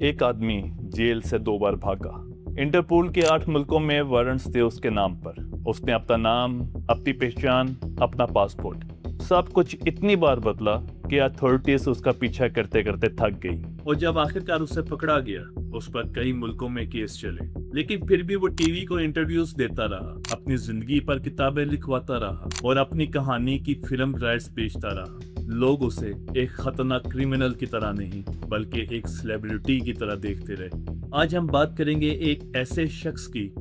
एक आदमी जेल से 2 बार भागा। इंटरपोल के 8 मुल्कों में वारंट्स थे उसके नाम पर। उसने अपना नाम, अपनी पहचान, अपना पासपोर्ट, सब कुछ इतनी बार बदला कि अथॉरिटीज उसका पीछा करते करते थक गई। और जब आखिरकार उसे पकड़ा गया, उस पर कई मुल्कों में केस चले, लेकिन फिर भी वो टीवी को इंटरव्यूज देता रहा, अपनी जिंदगी पर किताबें लिखवाता रहा और अपनी कहानी की फिल्म राइट्स बेचता रहा। लोग उसे एक खतरनाक क्रिमिनल की तरह नहीं, बल्कि एक सेलिब्रिटी की तरह देखते रहे। आज हम बात करेंगे एक ऐसे शख्स की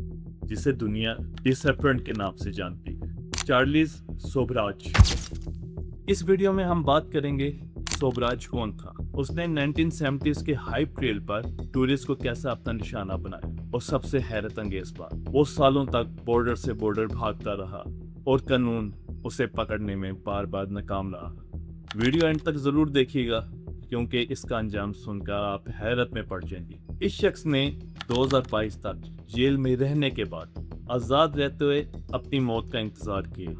जिसे दुनिया डिसअपॉइंट के नाम से जानती है, चार्ल्स सोबराज। इस वीडियो में हम बात करेंगे सोबराज कौन था, उसने 1970s के हाइप ट्रेल पर टूरिस्ट को कैसा अपना निशाना बनाया, और सबसे हैरत अंगेज बात, वो सालों तक बॉर्डर से बॉर्डर भागता रहा और कानून उसे पकड़ने में बार बार नाकाम रहा। वीडियो एंड तक जरूर देखिएगा, क्योंकि इसका अंजाम सुनकर आप हैरत में पड़ जाएंगे। इस शख्स ने 2022 तक जेल में रहने के बाद आजाद रहते हुए अपनी मौत का इंतजार किया।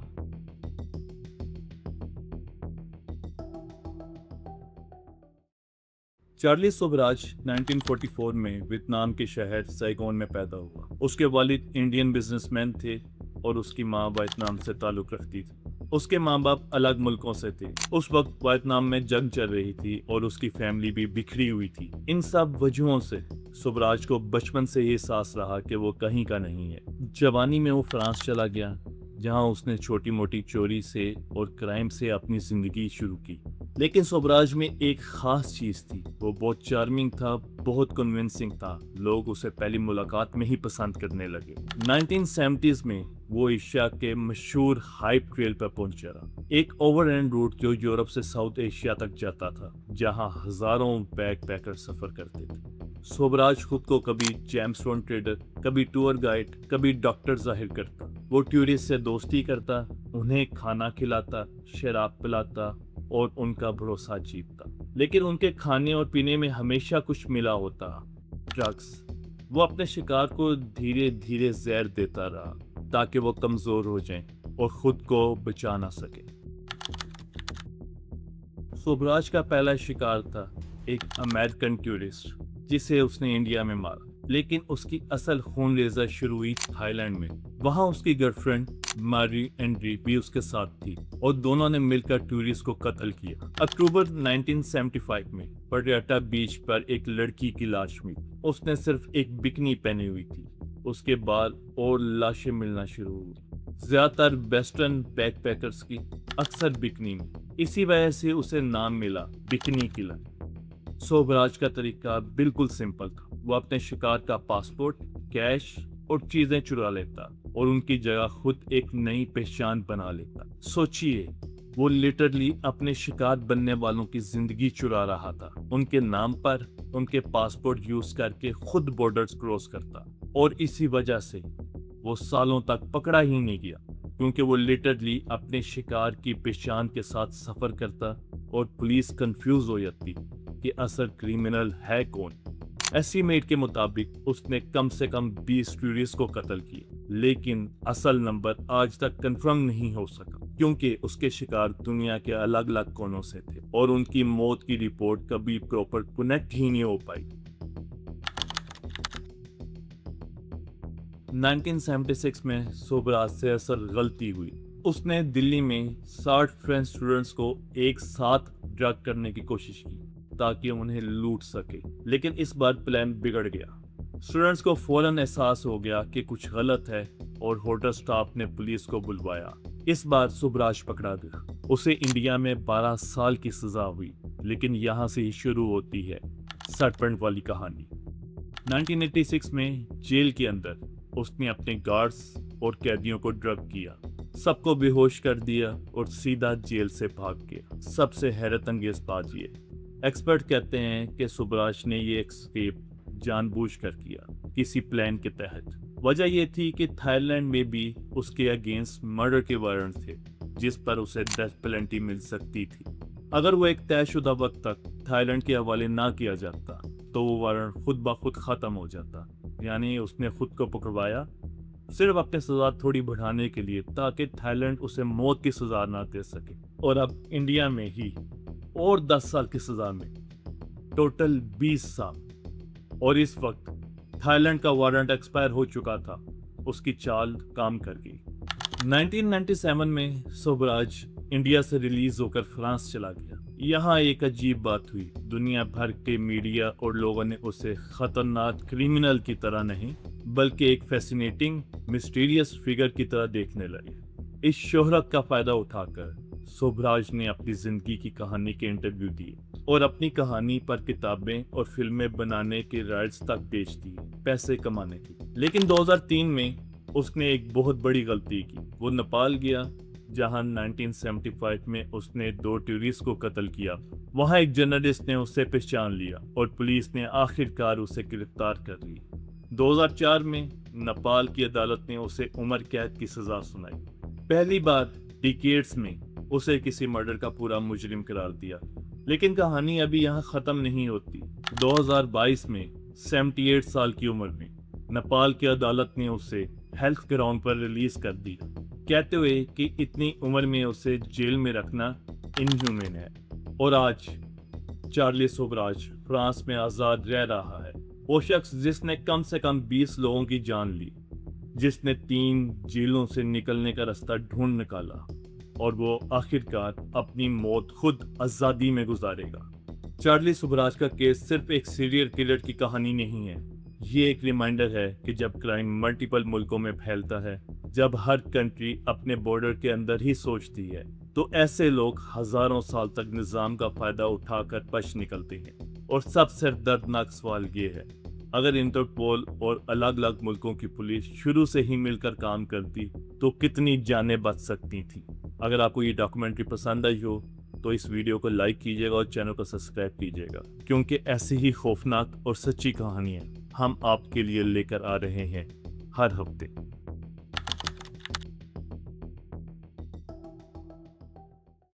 चार्ल्स सोबराज 1944 में वियतनाम के शहर सैगोन में पैदा हुआ। उसके वालिद इंडियन बिजनेसमैन थे और उसकी मां वियतनाम से ताल्लुक रखती थी। उसके माँ बाप अलग मुल्कों से थे। उस वक्त वियतनाम में जंग चल रही थी और उसकी फैमिली भी बिखरी हुई थी। इन सब वजहों से सोबराज को बचपन से ये एहसास रहा कि वो कहीं का नहीं है। जवानी में वो फ्रांस चला गया, जहां उसने छोटी मोटी चोरी से और क्राइम से अपनी जिंदगी शुरू की। लेकिन सोबराज में एक खास चीज थी, वो बहुत चार्मिंग था, बहुत कन्विंसिंग था। लोग उसे पहली मुलाकात में ही पसंद करने लगे। 1970s में वो एशिया के मशहूर हाइप ट्रेल पर पहुंचा, एक ओवरलैंड रूट जो यूरोप से साउथ एशिया तक जाता था, जहां हजारों बैकपैकर सफर करते थे। सोबराज खुद को कभी जेम्सटोन ट्रेडर, कभी टूर गाइड, कभी डॉक्टर जाहिर करता। वो टूरिस्ट से दोस्ती करता, उन्हें खाना खिलाता, शराब पिलाता और उनका भरोसा जीतता। लेकिन उनके खाने और पीने में हमेशा कुछ मिला होता, ड्रग्स। वो अपने शिकार को धीरे धीरे जहर देता रहा ताकि वो कमजोर हो जाएं और खुद को बचा ना सके। सोबराज का पहला शिकार था एक अमेरिकन टूरिस्ट, जिसे उसने इंडिया में मारा। लेकिन उसकी असल खूनरेज़ा शुरू हुई थाईलैंड में। वहां उसकी गर्लफ्रेंड मारी एंड्री भी उसके साथ थी और दोनों ने मिलकर टूरिस्ट को कत्ल किया। अक्टूबर 1975 में पर्यटा बीच पर एक लड़की की लाश मिली। उसने सिर्फ एक बिकनी पहनी हुई थी। उसके बाद और लाशें मिलना शुरू हुई, ज्यादातर वेस्टर्न बैकपैकर्स की, अक्सर बिकनी में। इसी वजह से उसे नाम मिला बिकनी किलर। सोबराज का तरीका बिल्कुल सिंपल था। वो अपने शिकार का पासपोर्ट, कैश और चीजें चुरा लेता और उनकी जगह खुद एक नई पहचान बना लेता। सोचिए, वो लिटरली अपने शिकार बनने वालों की जिंदगी चुरा रहा था। उनके नाम पर उनके पासपोर्ट यूज करके खुद बॉर्डर्स क्रॉस करता, और इसी वजह से वो सालों तक पकड़ा ही नहीं गया, क्योंकि वो लिटरली अपने शिकार की पहचान के साथ सफर करता और पुलिस कंफ्यूज हो जाती कि असल क्रिमिनल है कौन। एस्टीमेट के मुताबिक उसने कम से कम 20 टूरिस्ट को कत्ल किया, लेकिन असल नंबर आज तक कंफर्म नहीं हो सका, क्योंकि उसके शिकार दुनिया के अलग अलग कोनों से थे और उनकी मौत की रिपोर्ट कभी प्रॉपर कनेक्ट ही नहीं हो पाई। 1976 में सोबराज से असल गलती हुई। उसने दिल्ली में 60 फ्रेंच स्टूडेंट्स को एक साथ ड्रग करने की कोशिश की ताकि उन्हें लूट सके, लेकिन इस बार प्लान बिगड़ गया। स्टूडेंट्स को फौरन एहसास हो गया कि कुछ गलत है और होटल स्टाफ ने पुलिस को बुलवाया। इस बार सोबराज पकड़ा गया। उसे इंडिया में 12 साल की सजा हुई, लेकिन यहाँ से ही शुरू होती है सरपंच वाली कहानी। 1986 में जेल के अंदर उसने अपने गार्ड्स और कैदियों को ड्रग किया, सबको बेहोश कर दिया और सीधा जेल से भाग गया। सबसे हैरत अंगेज बात ये, एक्सपर्ट कहते हैं कि सोबराज ने ये एस्केप जानबूझकर किया, किसी प्लान के तहत। वजह ये थी कि थाईलैंड में भी उसके अगेंस्ट मर्डर के वारंट थे, जिस पर उसे डेथ पेनल्टी मिल सकती थी। अगर वो एक तयशुदा वक्त तक थाईलैंड के हवाले ना किया जाता तो वो वारंट खुद ब खुद खत्म हो जाता। यानी उसने खुद को पकड़वाया सिर्फ अपने सजा थोड़ी बढ़ाने के लिए, ताकि थाईलैंड उसे मौत की सजा ना दे सके। और अब इंडिया में ही और 10 साल की सजा में टोटल 20 साल। और इस वक्त थाईलैंड का वारंट एक्सपायर हो चुका था। उसकी चाल काम कर गई। 1997 में सोबराज इंडिया से रिलीज होकर फ्रांस चला गया। यहाँ एक अजीब बात हुई। दुनिया भर के मीडिया और लोगों ने उसे खतरनाक क्रिमिनल की तरह नहीं बल्कि एक फैसिनेटिंग मिस्टीरियस फिगर की तरह देखने लगे। इस शोहरत का फायदा उठाकर सोबराज ने अपनी जिंदगी की कहानी के इंटरव्यू दिए और अपनी कहानी पर किताबें और फिल्में बनाने के राइट्स तक बेच दिए पैसे कमाने की। लेकिन 2003 में उसने एक बहुत बड़ी गलती की। वो नेपाल गया जहां 1975 में उसने 2 टूरिस्ट को कत्ल किया। वहां एक जर्नलिस्ट ने उसे पहचान लिया और पुलिस ने आखिरकार उसे गिरफ्तार कर लिया। 2004 में नेपाल की अदालत ने उसे उम्र कैद की सजा सुनाई। पहली बार डिकेड्स में उसे किसी मर्डर का पूरा मुजरिम करार दिया। लेकिन कहानी अभी यहाँ खत्म नहीं होती। 2022 में 78 साल की उम्र में नेपाल की अदालत ने उसे हेल्थ ग्राउंड पर रिलीज कर दिया, कहते हुए कि इतनी उम्र में उसे जेल में रखना इनह्यूमन है। और आज चार्ली सोबराज फ्रांस में आज़ाद रह रहा है। वो शख्स जिसने कम से कम 20 लोगों की जान ली, जिसने 3 जेलों से निकलने का रास्ता ढूंढ निकाला और वो आखिरकार अपनी मौत खुद आज़ादी में गुजारेगा। चार्ली सोबराज का केस सिर्फ एक सीरियल किलर की कहानी नहीं है। ये एक रिमाइंडर है कि जब क्राइम मल्टीपल मुल्कों में फैलता है, जब हर कंट्री अपने बॉर्डर के अंदर ही सोचती है, तो ऐसे लोग हजारों साल तक निज़ाम का फायदा उठाकर बच निकलते हैं। और सबसे दर्दनाक सवाल ये है, अगर इंटरपोल और अलग अलग मुल्कों की पुलिस शुरू से ही मिलकर काम करती तो कितनी जानें बच सकती थी। अगर आपको ये डॉक्यूमेंट्री पसंद आई हो तो इस वीडियो को लाइक कीजिएगा और चैनल को सब्सक्राइब कीजिएगा, क्योंकि ऐसी ही खौफनाक और सच्ची कहानियाँ हम आपके लिए लेकर आ रहे हैं हर हफ्ते।